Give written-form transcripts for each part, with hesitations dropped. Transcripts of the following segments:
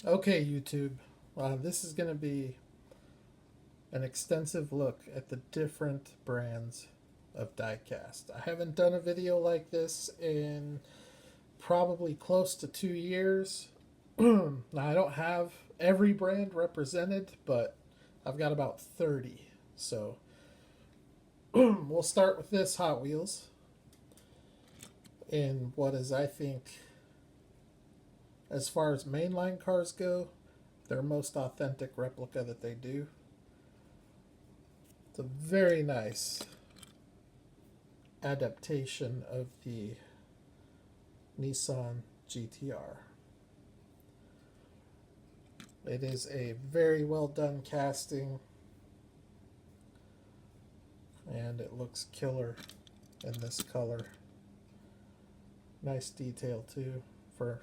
Okay, YouTube. This is going to be an extensive look at the different brands of diecast. I haven't done a video like this in probably close to 2 years. Now, I don't have every brand represented, but I've got about 30. So we'll start with this Hot Wheels in what is, I think, as far as mainline cars go, their most authentic replica that they do. It's a very nice adaptation of the Nissan GTR. It is a very well done casting, and it looks killer in this color. Nice detail too for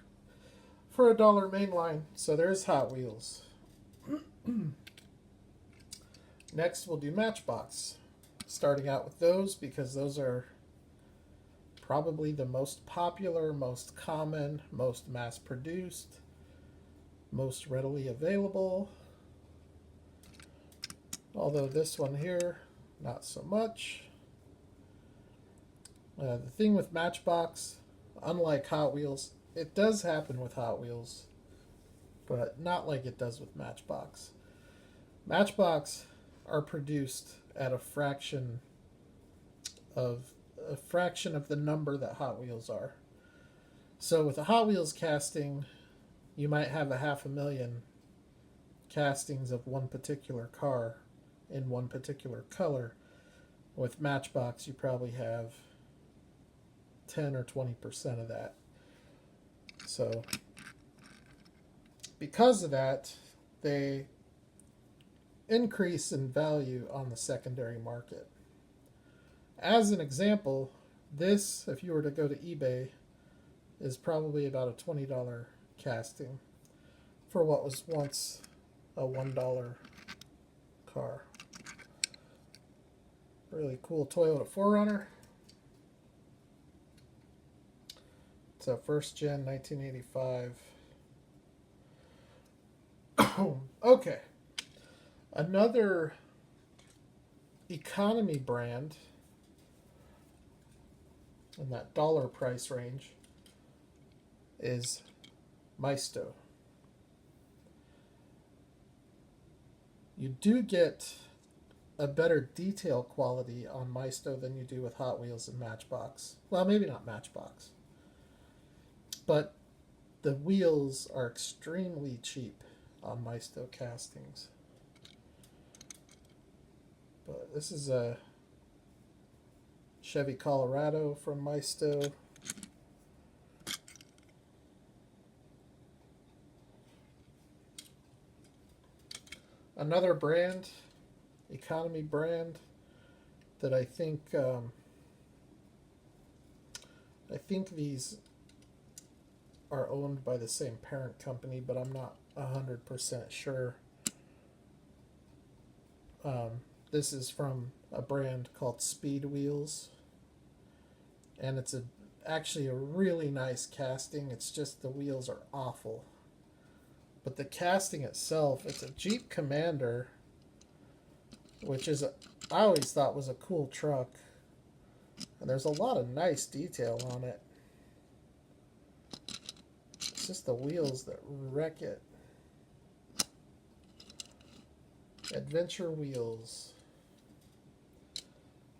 a dollar mainline. So there's Hot Wheels. Next we'll do Matchbox. Starting out with those because those are probably the most popular, most common, most mass produced, most readily available. Although this one here, not so much. The thing with Matchbox, unlike Hot Wheels, it does happen with Hot Wheels, but not like it does with Matchbox. Matchbox are produced at a fraction of the number that Hot Wheels are. So with a Hot Wheels casting, you might have 500,000 castings of one particular car in one particular color. With Matchbox, you probably have 10 or 20% of that. So because of that, they increase in value on the secondary market. As an example, this, if you were to go to eBay, is probably about a $20 casting for what was once a $1 car. Really cool Toyota 4Runner. It's a first gen 1985. Okay. Another economy brand in that dollar price range is Maisto. You do get a better detail quality on Maisto than you do with Hot Wheels and Matchbox. Well, maybe not Matchbox. But the wheels are extremely cheap on Maisto castings. But this is a Chevy Colorado from Maisto. Another brand, economy brand, that I think these are owned by the same parent company, but I'm not 100% sure. This is from a brand called Speed Wheels, and it's actually a really nice casting. It's just the wheels are awful. But the casting itself, it's a Jeep Commander, which is I always thought was a cool truck. And there's a lot of nice detail on it. It's just the wheels that wreck it. Adventure wheels.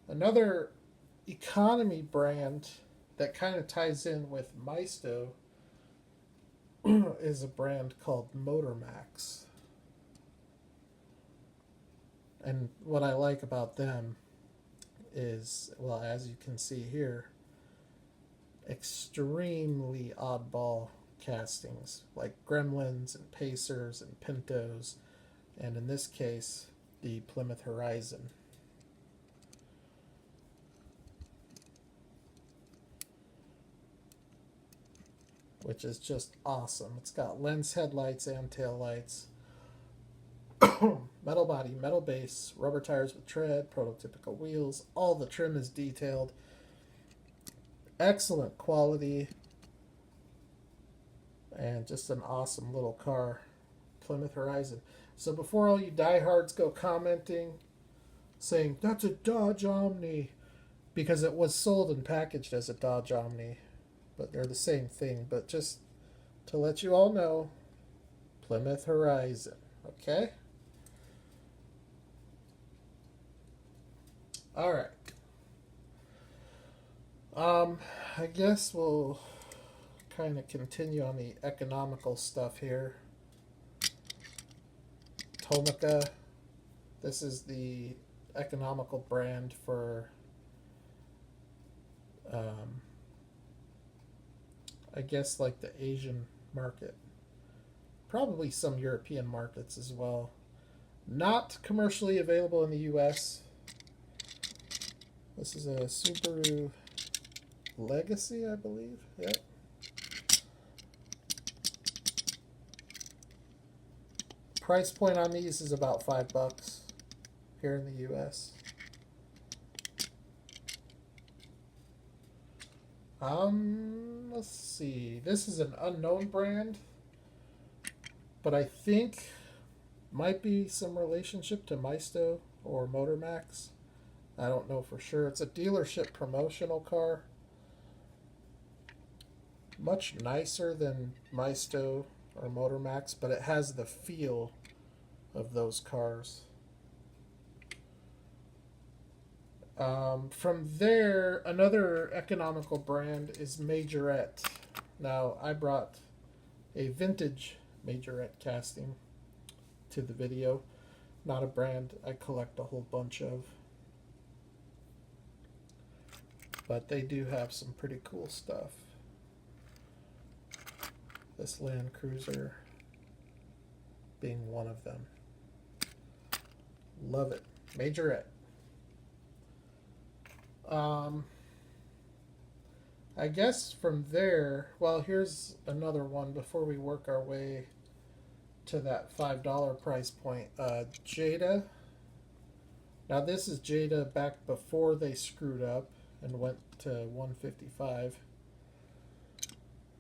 Another economy brand that kind of ties in with Maisto is a brand called Motormax. And what I like about them is, well, as you can see here, extremely oddball castings like Gremlins and Pacers and Pintos, and in this case, the Plymouth Horizon. Which is just awesome. It's got lens headlights and tail lights. Metal body, metal base, rubber tires with tread, prototypical wheels. All the trim is detailed. Excellent quality. And just an awesome little car, Plymouth Horizon. So before all you diehards go commenting, saying, that's a Dodge Omni, because it was sold and packaged as a Dodge Omni, but they're the same thing. But just to let you all know, Plymouth Horizon, okay? All right. I guess we'll kind of continue on the economical stuff here. Tomica. This is the economical brand for, I guess, like the Asian market. Probably some European markets as well. Not commercially available in the US. This is a Subaru Legacy, I believe. Yep. Price point on these is about $5 here in the US. Let's see. This is an unknown brand, but I think might be some relationship to Maisto or Motormax. I don't know for sure. It's a dealership promotional car. Much nicer than Maisto or Motormax, but it has the feel of those cars. From there, another economical brand is Majorette. Now, I brought a vintage Majorette casting to the video. Not a brand I collect a whole bunch of. But they do have some pretty cool stuff. This Land Cruiser being one of them. Love it. Majorette. I guess from there, well, here's another one before we work our way to that $5 price point. Jada. Now this is Jada back before they screwed up and went to 155.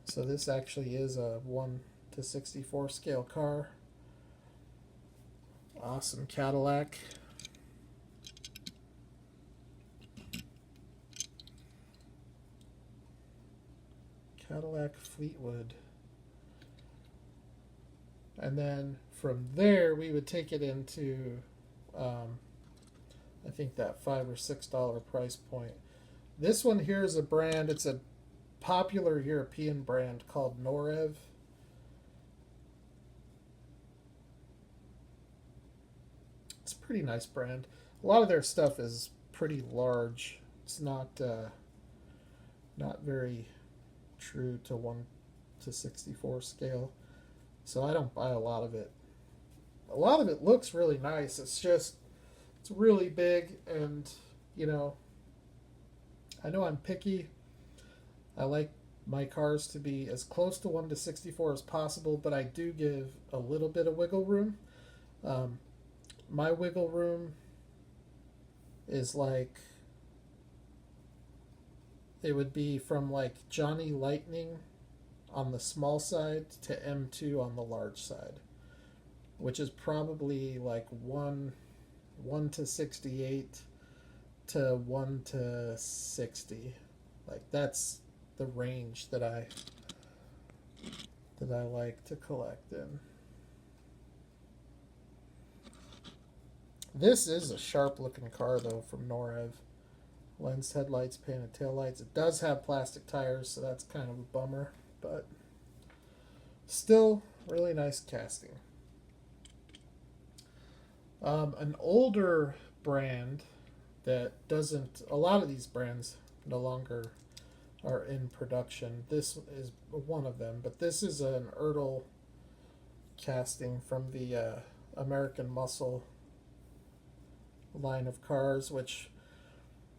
So this actually is a 1:64 scale car. Awesome Cadillac. Cadillac Fleetwood. And then from there we would take it into I think that $5 or $6 price point. This one here is a brand, it's a popular European brand called Noir. It's a pretty nice brand. A lot of their stuff is pretty large. It's not very true to 1:64 scale, so I don't buy a lot of it. A lot of it looks really nice. It's just it's really big, and you know I'm picky. I like my cars to be as close to 1:64 as possible, but I do give a little bit of wiggle room. My wiggle room is like, it would be from like Johnny Lightning on the small side to M2 on the large side, which is probably like 1:68 to 1:60. Like that's the range that I like to collect in. This is a sharp looking car though from Noir. Lens headlights, painted taillights. It does have plastic tires, so that's kind of a bummer, but still really nice casting. An older brand that doesn't, a lot of these brands no longer are in production. This is one of them, but this is an Ertl casting from the American Muscle line of cars, which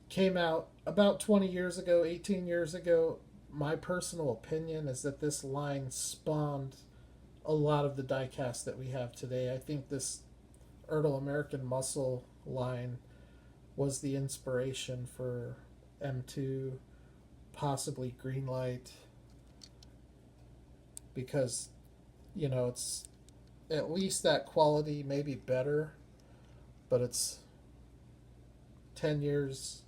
came out about 20 years ago, 18 years ago. My personal opinion is that this line spawned a lot of the diecast that we have today. I think this Ertl American Muscle line was the inspiration for M2, possibly Greenlight, because, you know, it's at least that quality, maybe better, but it's 10 years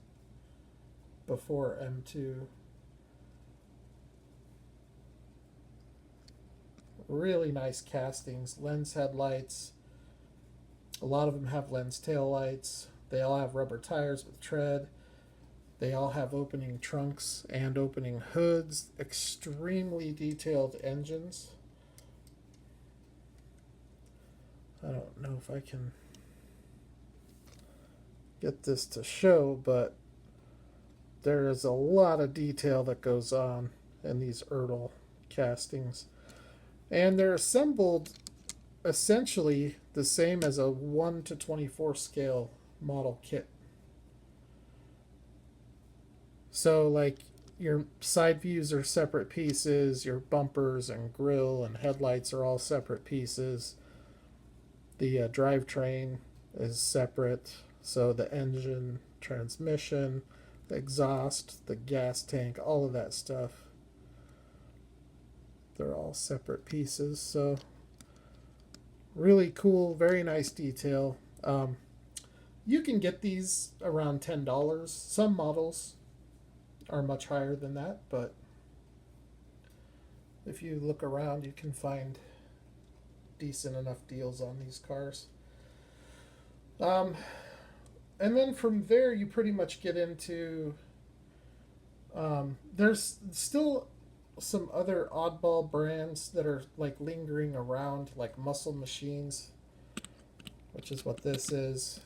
before M2. Really nice castings, lens headlights. A lot of them have lens tail lights. They all have rubber tires with tread. They all have opening trunks and opening hoods. Extremely detailed engines. I don't know if I can get this to show, but there is a lot of detail that goes on in these Ertl castings. And they're assembled essentially the same as a 1 to 24 scale model kit. So, like, your side views are separate pieces, your bumpers and grille and headlights are all separate pieces. The drivetrain is separate, so the engine, transmission, the exhaust, the gas tank, all of that stuff, they're all separate pieces. So really cool, very nice detail. You can get these around $10. Some models are much higher than that, but if you look around, you can find decent enough deals on these cars. And then from there, you pretty much get into. There's still some other oddball brands that are like lingering around, like Muscle Machines, which is what this is.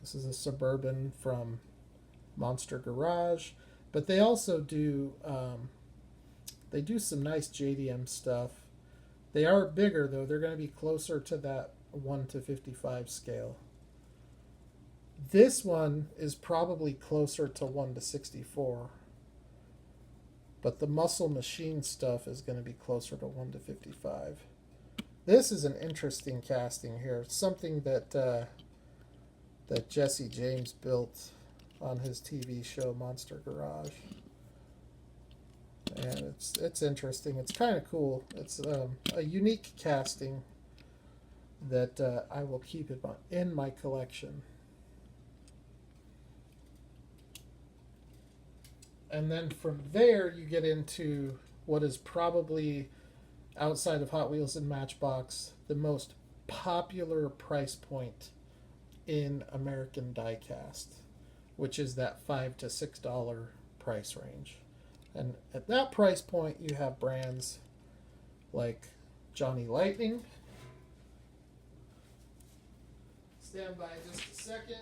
This is a Suburban from Monster Garage, but they also do they do some nice JDM stuff. They are bigger though. They're going to be closer to that 1 to 55 scale. This one is probably closer to 1 to 64. But the Muscle Machine stuff is going to be closer to 1 to 55. This is an interesting casting here. It's something that that Jesse James built on his TV show Monster Garage. And it's interesting. It's kind of cool. It's a unique casting that I will keep in my collection. And then from there, you get into what is probably, outside of Hot Wheels and Matchbox, the most popular price point in American diecast, which is that $5 to $6 price range. And at that price point, you have brands like Johnny Lightning. Stand by just a second.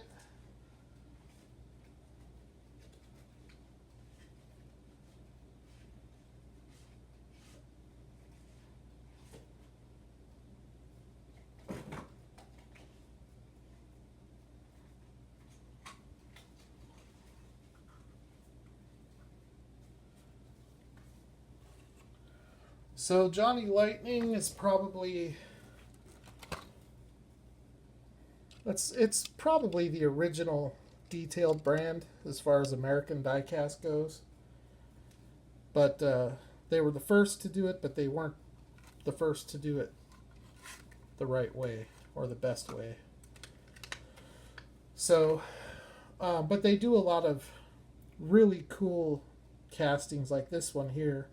So Johnny Lightning is probably it's probably the original detailed brand as far as American diecast goes. But they were the first to do it, but they weren't the first to do it the right way or the best way. So, but they do a lot of really cool castings like this one here.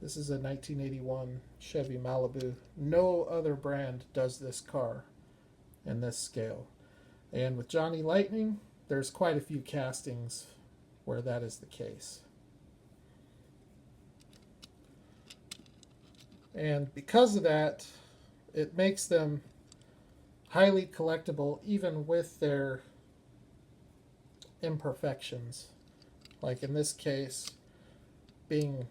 This is a 1981 Chevy Malibu. No other brand does this car in this scale. And with Johnny Lightning, there's quite a few castings where that is the case. And because of that, it makes them highly collectible even with their imperfections. Like in this case, being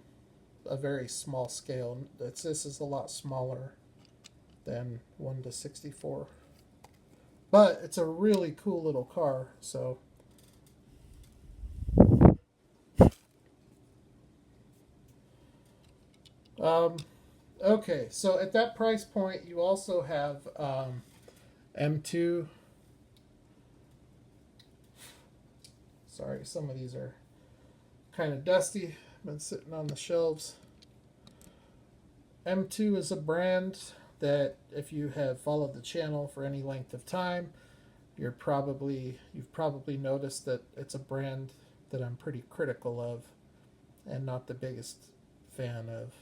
a very small scale. This is a lot smaller than 1 to 64. But it's a really cool little car, so okay, so at that price point you also have M2. Sorry, some of these are kind of dusty. Been sitting on the shelves. M2 is a brand that if you have followed the channel for any length of time, you've probably noticed that it's a brand that I'm pretty critical of and not the biggest fan of.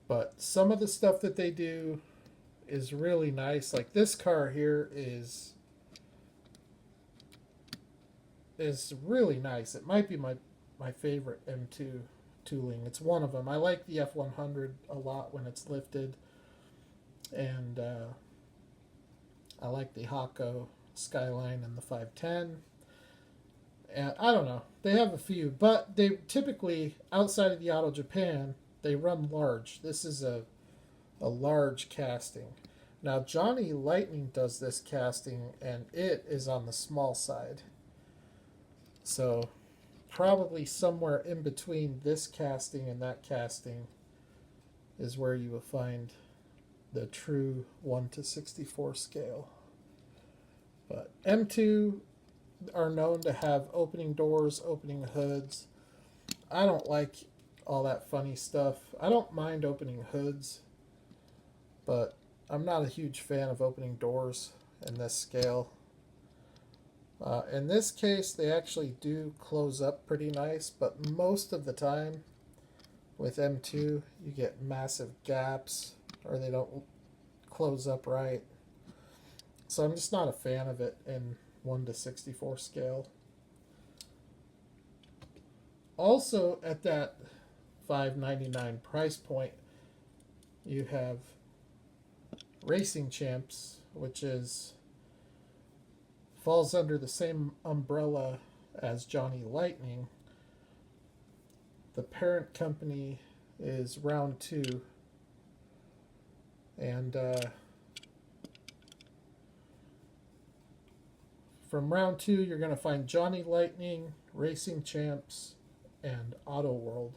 But some of the stuff that they do is really nice. Like this car here is really nice. It might be my favorite M2 tooling. It's one of them. I like the F100 a lot when it's lifted, and I like the Hako Skyline and the 510. And I don't know. They have a few, but they typically, outside of the Auto Japan, they run large. This is a large casting. Now, Johnny Lightning does this casting, and it is on the small side. So, probably somewhere in between this casting and that casting is where you will find the true 1:64 scale. But M2 are known to have opening doors, opening hoods. I don't like all that funny stuff. I don't mind opening hoods, but I'm not a huge fan of opening doors in this scale. In this case, they actually do close up pretty nice, but most of the time with M2, you get massive gaps or they don't close up right. So I'm just not a fan of it in 1:64 scale. Also, at that $5.99 price point, you have Racing Champs, which falls under the same umbrella as Johnny Lightning. The parent company is Round 2, and from Round 2 you're going to find Johnny Lightning, Racing Champs, and Auto World.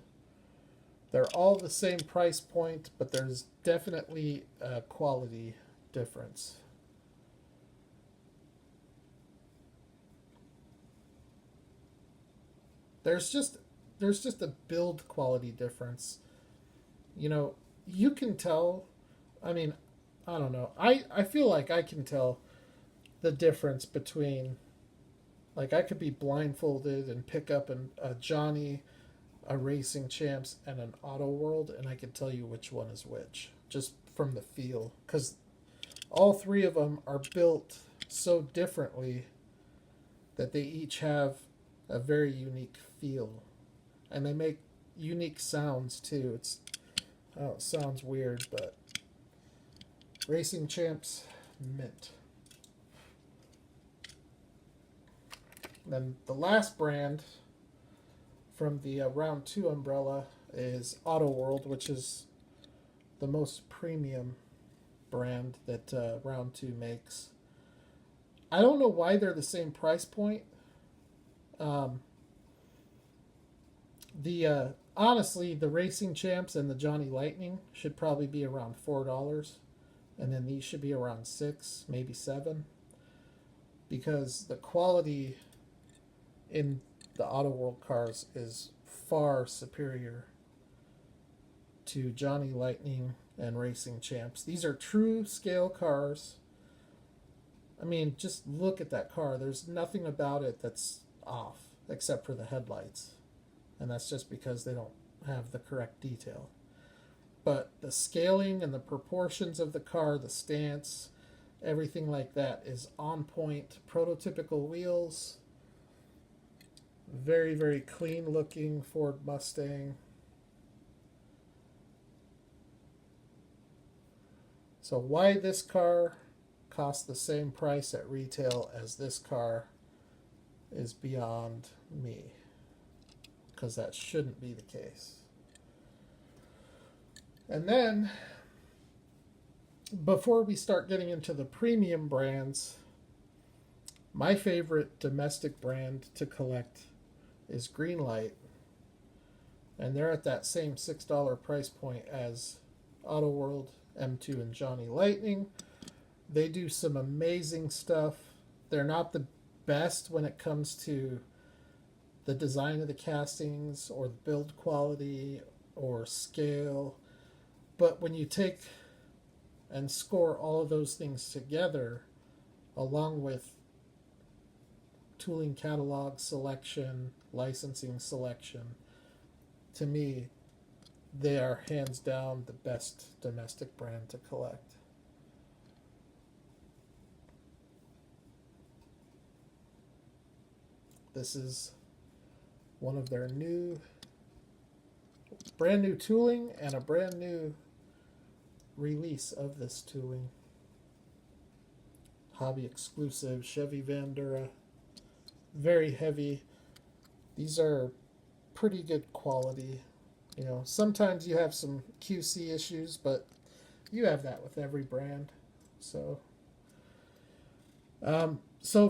They're all the same price point, but there's definitely a quality difference. There's just a build quality difference. You know, you can tell. I mean, I don't know. I feel like I can tell the difference between, like, I could be blindfolded and pick up a Johnny, a Racing Champs, and an Auto World, and I can tell you which one is which just from the feel, because all three of them are built so differently that they each have a very unique feel, and they make unique sounds too. It sounds weird, but Racing Champs, mint. Then the last brand from the Round 2 umbrella is Auto World, which is the most premium brand that Round 2 makes. I don't know why they're the same price point. Honestly, the Racing Champs and the Johnny Lightning should probably be around $4, and then these should be around $6, maybe $7, because the quality in the Auto World cars is far superior to Johnny Lightning and Racing Champs. These are true scale cars. I mean, just look at that car. There's nothing about it that's off except for the headlights, and that's just because they don't have the correct detail. But the scaling and the proportions of the car, the stance, everything like that is on point. Prototypical wheels. Very, very clean looking Ford Mustang. So why this car costs the same price at retail as this car is beyond me, because that shouldn't be the case. And then, before we start getting into the premium brands, my favorite domestic brand to collect is Greenlight, and they're at that same $6 price point as Auto World, M2, and Johnny Lightning. They do some amazing stuff. They're not the best when it comes to the design of the castings or the build quality or scale. But when you take and score all of those things together, along with tooling catalog selection, licensing selection, to me, they are hands down the best domestic brand to collect. This is one of their brand new tooling and a brand new release of this tooling. Hobby exclusive Chevy Vandura. Very heavy. These are pretty good quality. You know, sometimes you have some QC issues, but you have that with every brand. So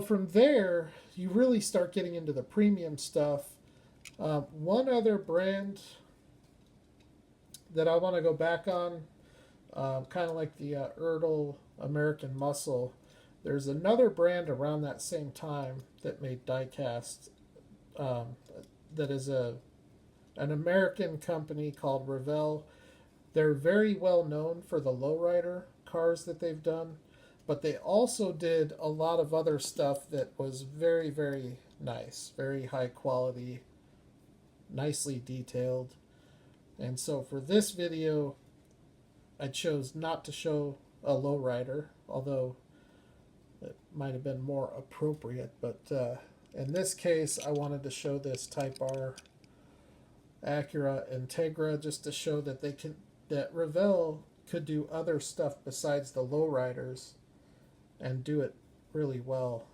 from there, you really start getting into the premium stuff. One other brand that I want to go back on, kind of like the Ertl American Muscle. There's another brand around that same time that made Diecast, that is an American company called Ravel. They're very well known for the lowrider cars that they've done, but they also did a lot of other stuff that was very, very nice, very high quality, nicely detailed. And so for this video, I chose not to show a lowrider, although it might have been more appropriate. But in this case, I wanted to show this Type R Acura Integra just to show that that Ravel could do other stuff besides the lowriders and do it really well.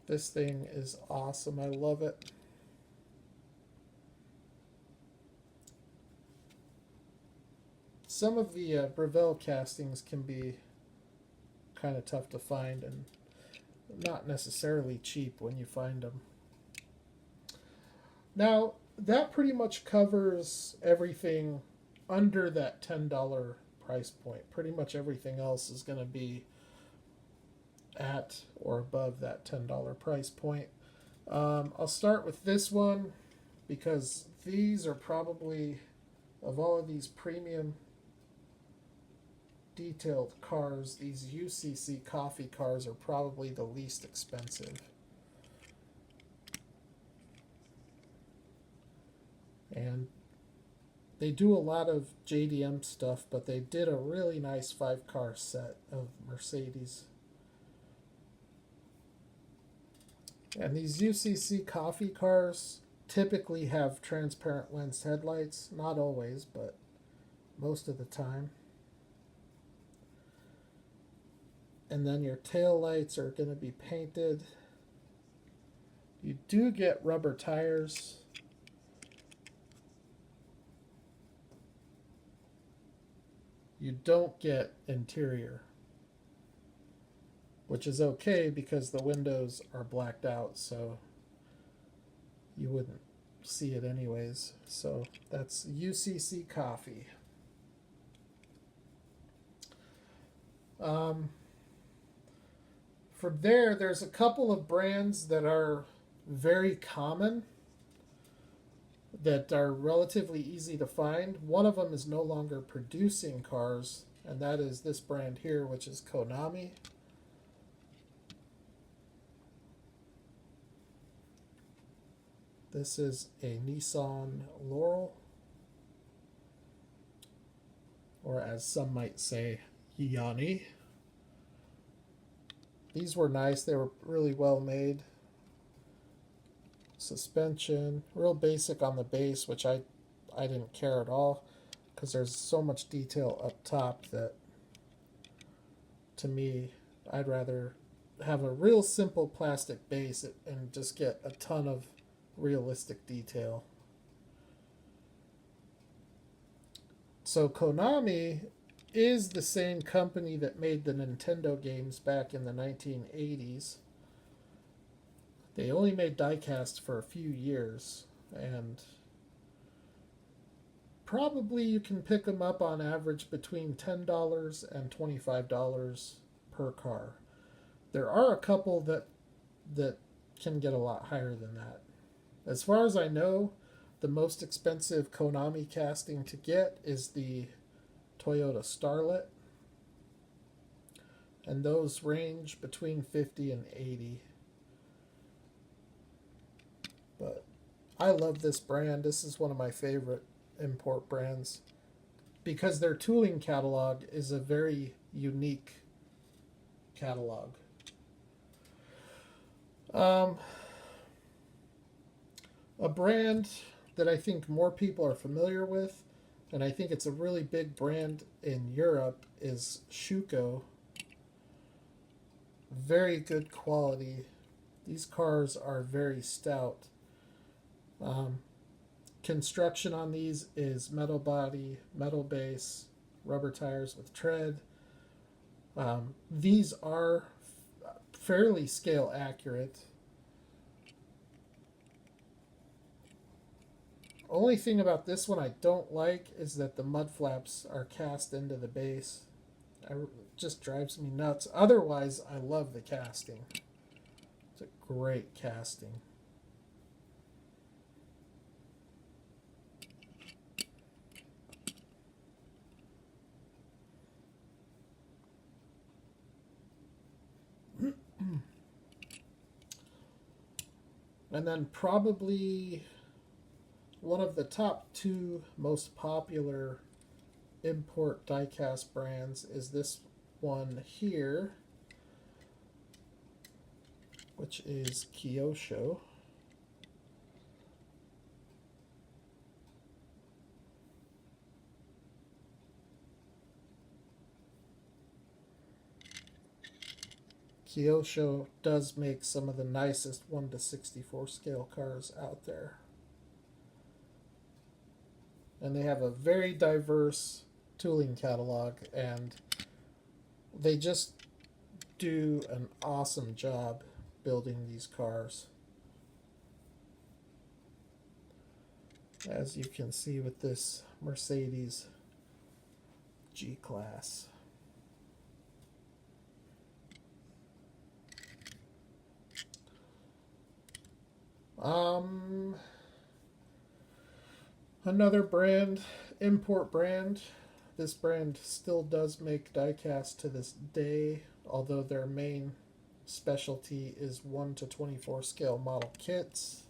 This thing is awesome. I love it. Some of the Ravel castings can be kind of tough to find and not necessarily cheap when you find them. Now, that pretty much covers everything under that $10 price point. Pretty much everything else is going to be at or above that $10 price point. I'll start with this one because these are probably, of all of these premium detailed cars, these UCC Coffee cars are probably the least expensive. And they do a lot of JDM stuff, but they did a really nice 5-car set of Mercedes. And these UCC Coffee cars typically have transparent lensed headlights. Not always, but most of the time. And then your tail lights are going to be painted. You do get rubber tires. You don't get interior, which is okay because the windows are blacked out, so you wouldn't see it anyways. So that's UCC Coffee. From there, there's a couple of brands that are very common, that are relatively easy to find. One of them is no longer producing cars, and that is this brand here, which is Konami. This is a Nissan Laurel, or as some might say, Yanni. These were nice. They were really well made. Suspension, real basic on the base, which I didn't care at all because there's so much detail up top that, to me, I'd rather have a real simple plastic base and just get a ton of realistic detail. So Konami is the same company that made the Nintendo games back in the 1980s. They only made Diecast for a few years, and probably you can pick them up on average between $10 and $25 per car. There are a couple that can get a lot higher than that. As far as I know, the most expensive Konami casting to get is the Toyota Starlet, and those range between 50 and 80. But I love this brand. This is one of my favorite import brands because their tooling catalog is a very unique catalog. A brand that I think more people are familiar with, and I think it's a really big brand in Europe, is Schuko. Very good quality. These cars are very stout. Construction on these is metal body, metal base, rubber tires with tread. These are fairly scale accurate. Only thing about this one I don't like is that the mud flaps are cast into the base. It just drives me nuts. Otherwise, I love the casting. It's a great casting. And then probably one of the top two most popular import diecast brands is this one here, which is Kyosho. Kyosho does make some of the nicest 1/64 scale cars out there. And they have a very diverse tooling catalog, and they just do an awesome job building these cars. As you can see with this Mercedes G-Class. Another brand, import brand. This brand still does make diecast to this day, although their main specialty is 1/24 scale model kits.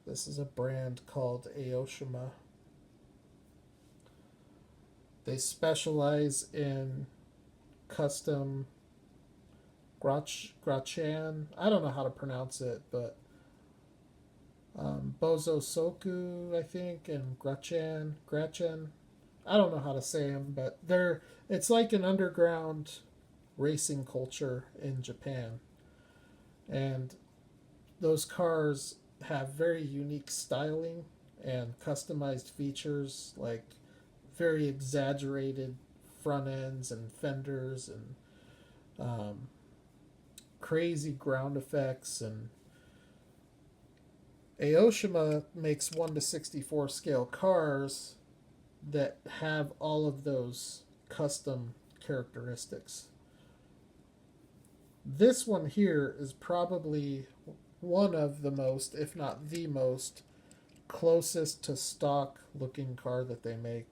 This is a brand called Oshima. They specialize in custom Grachan. I don't know how to pronounce it, but Bozo Soku, I think, and Grachan. I don't know how to say them, but it's like an underground racing culture in Japan. And those cars have very unique styling and customized features, like very exaggerated front ends and fenders and crazy ground effects. And Oshima makes 1/64 scale cars that have all of those custom characteristics. This one here is probably one of the most, if not the most, closest to stock looking car that they make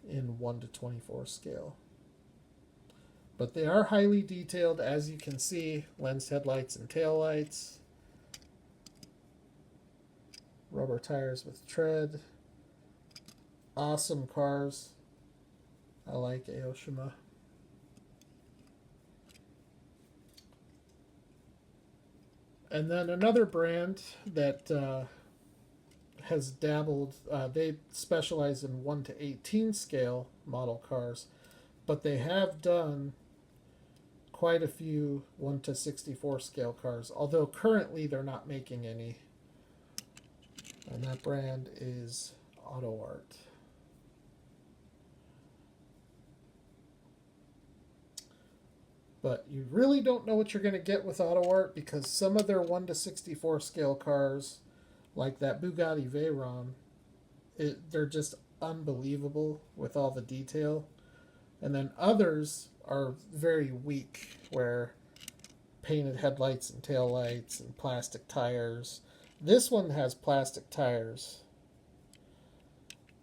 in 1/24 scale. But they are highly detailed, as you can see. Lens headlights and taillights. Rubber tires with tread. Awesome cars. I like Oshima. And then another brand that has dabbled, they specialize in 1/18 scale model cars, but they have done quite a few 1/64 scale cars, although currently they're not making any. And that brand is AutoArt. But you really don't know what you're going to get with AutoArt, because some of their 1/64 scale cars, like that Bugatti Veyron, they're just unbelievable with all the detail. And then others are very weak, where painted headlights and taillights and plastic tires. This one has plastic tires,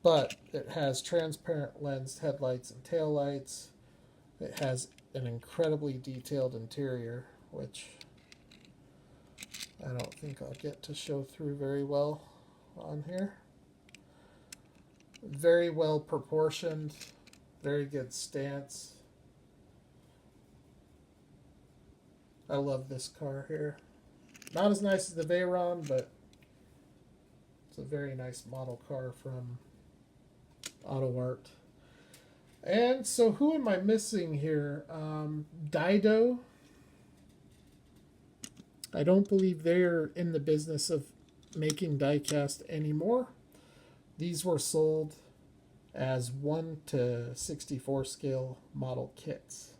but it has transparent lensed headlights and taillights. It has an incredibly detailed interior, which I don't think I'll get to show through very well on here. Very well proportioned, very good stance. I love this car here. Not as nice as the Veyron, but it's a very nice model car from AutoArt. And so who am I missing here? Dido. I don't believe they're in the business of making diecast anymore. These were sold as 1:64 scale model kits.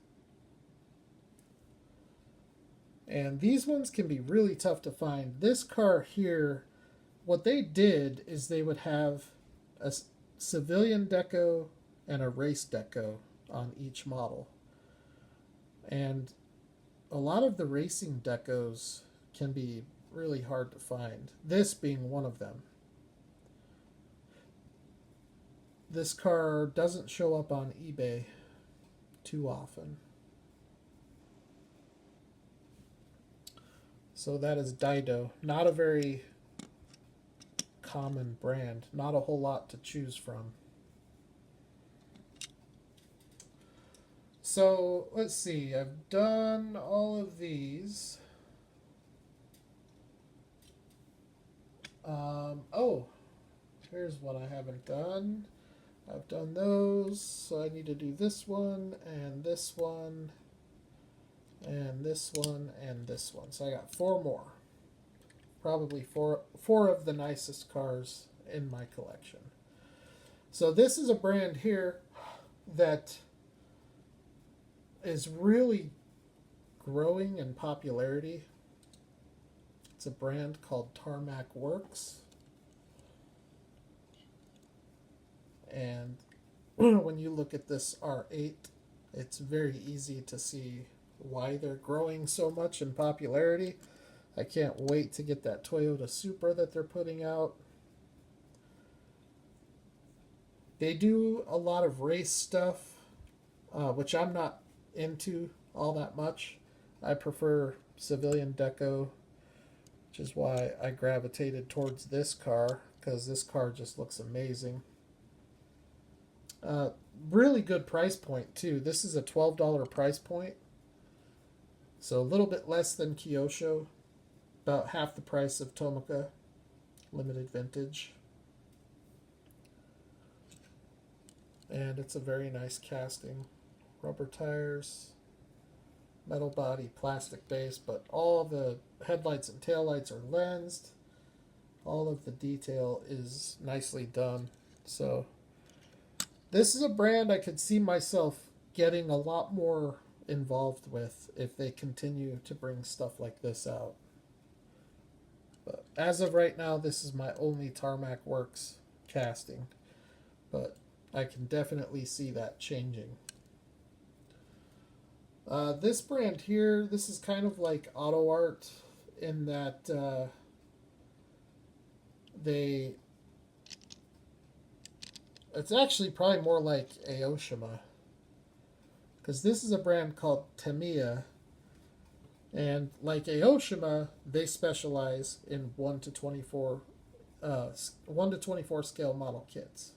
And these ones can be really tough to find. This car here, what they did is they would have a civilian deco and a race deco on each model. And a lot of the racing decos can be really hard to find, this being one of them. This car doesn't show up on eBay too often. So that is Dido. Not a very common brand. Not a whole lot to choose from. So let's see. I've done all of these. Oh, here's what I haven't done. I've done those, so I need to do this one, and this one, and this one, and this one. So I got 4 more. Probably four of the nicest cars in my collection. So this is a brand here that is really growing in popularity. It's a brand called Tarmac Works. And when you look at this R8, it's very easy to see why they're growing so much in popularity. I can't wait to get that Toyota Supra that they're putting out. They do a lot of race stuff, which I'm not into all that much. I prefer civilian deco, which is why I gravitated towards this car, because this car just looks amazing. Really good price point too. This is a $12 price point, so a little bit less than Kyosho, about half the price of Tomica limited vintage. And it's a very nice casting. Rubber tires, metal body, plastic base, but all the headlights and taillights are lensed. All of the detail is nicely done. So this is a brand I could see myself getting a lot more involved with if they continue to bring stuff like this out. But as of right now, this is my only Tarmac Works casting. But I can definitely see that changing. This brand here, this is kind of like AutoArt in that it's actually probably more like Oshima, because this is a brand called Tamiya, and like Oshima, they specialize in 1:24 scale model kits,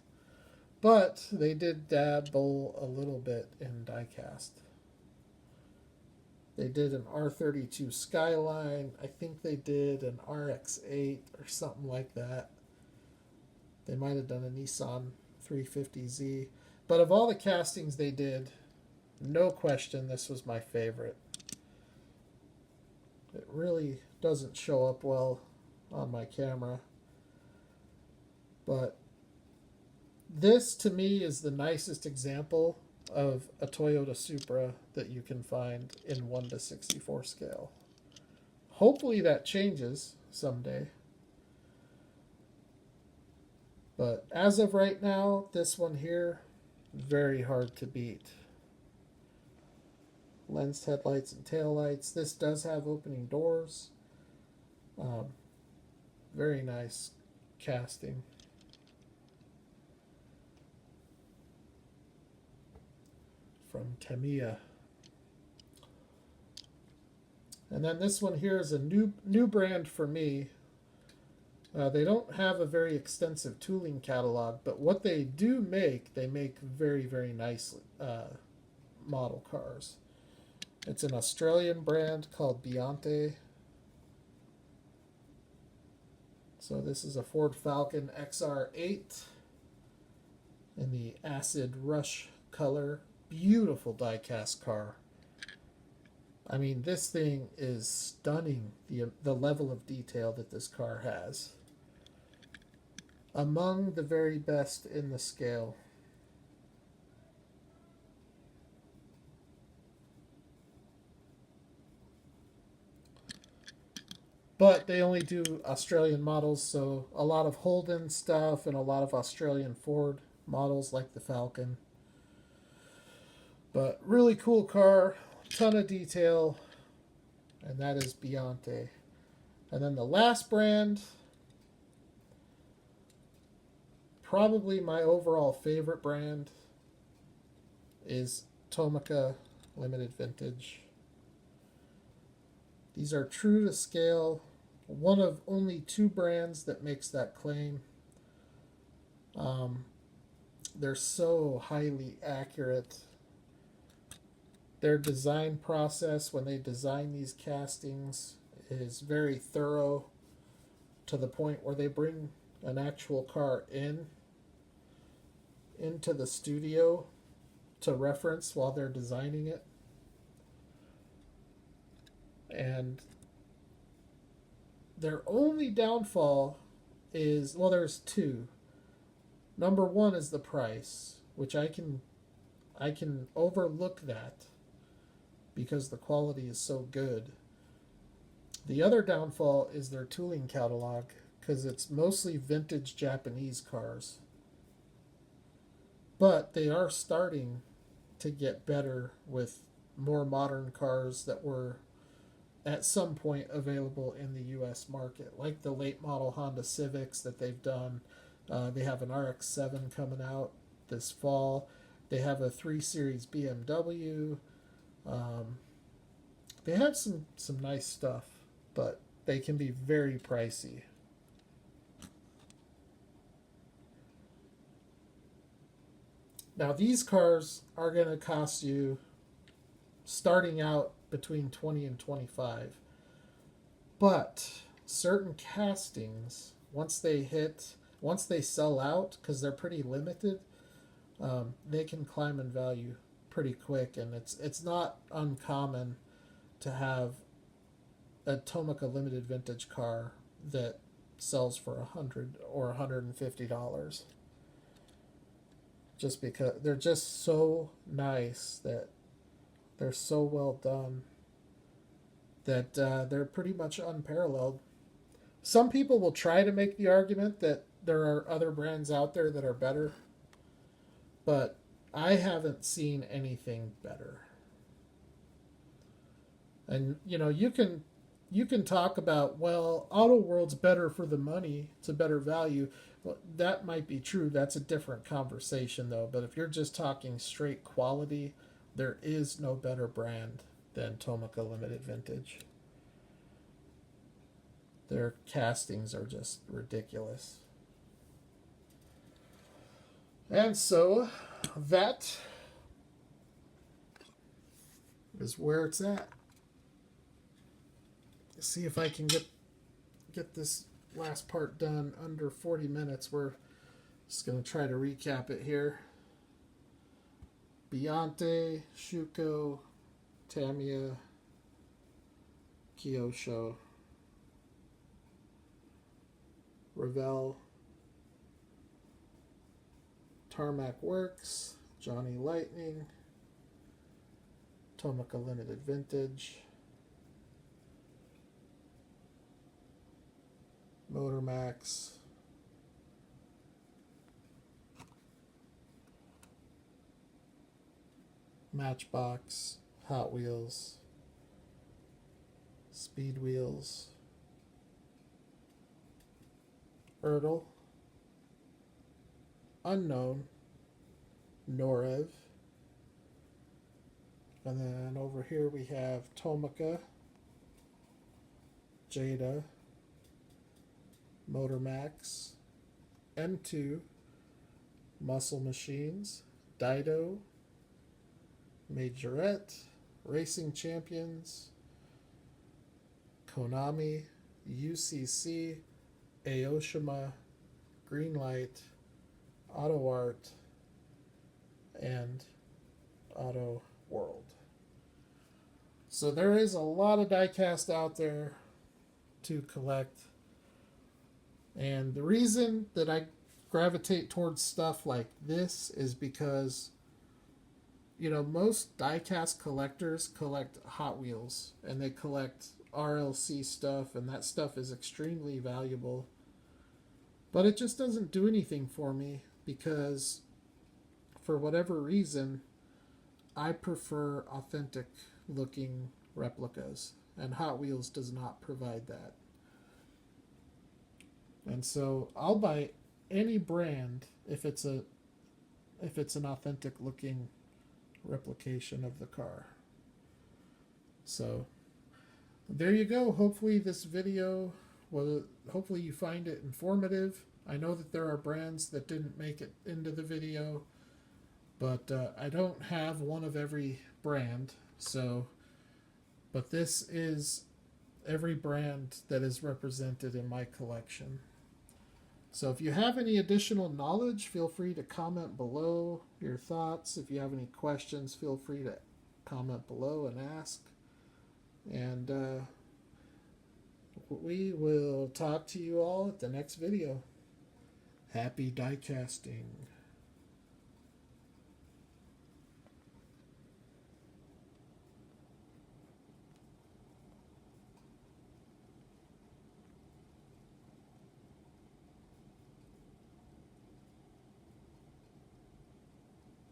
but they did dabble a little bit in diecast. They did an R32 Skyline. I think they did an RX-8 or something like that. They might have done a Nissan 350Z. But of all the castings they did, no question this was my favorite. It really doesn't show up well on my camera. But this, to me, is the nicest example of a Toyota Supra that you can find in 1:64 scale. Hopefully that changes someday. But as of right now, this one here, very hard to beat. lensed headlights and taillights. This does have opening doors. Um, Very nice casting. From Tamiya. And then this one here is a new brand for me. They don't have a very extensive tooling catalog, but what they do make, they make very, very nice model cars. It's an Australian brand called Beyonce. So this is a Ford Falcon XR8 in the acid rush color. Beautiful diecast car. I mean, this thing is stunning, the level of detail that this car has. Among the very best in the scale. But they only do Australian models, so a lot of Holden stuff and a lot of Australian Ford models like the Falcon. But really cool car, ton of detail, and that is Beyonce. And then the last brand, probably my overall favorite brand, is Tomica Limited Vintage. These are true to scale, one of only 2 brands that makes that claim. They're so highly accurate. Their design process when they design these castings is very thorough, to the point where they bring an actual car into the studio to reference while they're designing it. And their only downfall is, well, there's 2. Number 1 is the price, which I can overlook that because the quality is so good. The other downfall is their tooling catalog, because it's mostly vintage Japanese cars. But they are starting to get better with more modern cars that were at some point available in the US market, like the late model Honda Civics that they've done. They have an RX-7 coming out this fall. They have a 3 Series BMW. They have some nice stuff, but they can be very pricey. Now these cars are going to cost you, starting out, between 20 and 25. But certain castings, once they sell out, because they're pretty limited, they can climb in value pretty quick. And it's not uncommon to have a Tomica limited vintage car that sells for $100 or $150, just because they're just so nice, that they're so well done, that they're pretty much unparalleled. Some people will try to make the argument that there are other brands out there that are better, but I haven't seen anything better. And you can talk about, well, Auto World's better for the money, it's a better value. Well, that might be true. That's a different conversation, though. But if you're just talking straight quality, there is no better brand than Tomica Limited Vintage. Their castings are just ridiculous. And so that is where it's at. Let's see if I can get this last part done under 40 minutes. We're just going to try to recap it here. Beyonce, Schuko, Tamiya, Kyosho, Ravel, Tarmac Works, Johnny Lightning, Tomica Limited Vintage, Motormax, Matchbox, Hot Wheels, Speed Wheels, Ertl, Unknown, Noir, and then over here we have Tomica, Jada, Motormax, M2, Muscle Machines, Dido, Majorette, Racing Champions, Konami, UCC, Oshima, Greenlight, AutoArt, and Auto World. So there is a lot of diecast out there to collect. And the reason that I gravitate towards stuff like this is because, you know, most diecast collectors collect Hot Wheels and they collect RLC stuff, and that stuff is extremely valuable. But it just doesn't do anything for me because, for whatever reason, I prefer authentic looking replicas, and Hot Wheels does not provide that. And so I'll buy any brand if it's an authentic looking replication of the car. So there you go. Hopefully this video hopefully you find it informative. I know that there are brands that didn't make it into the video, but I don't have one of every brand. So, but this is every brand that is represented in my collection. So if you have any additional knowledge, feel free to comment below your thoughts. If you have any questions, feel free to comment below and ask. And we will talk to you all at the next video. Happy diecasting.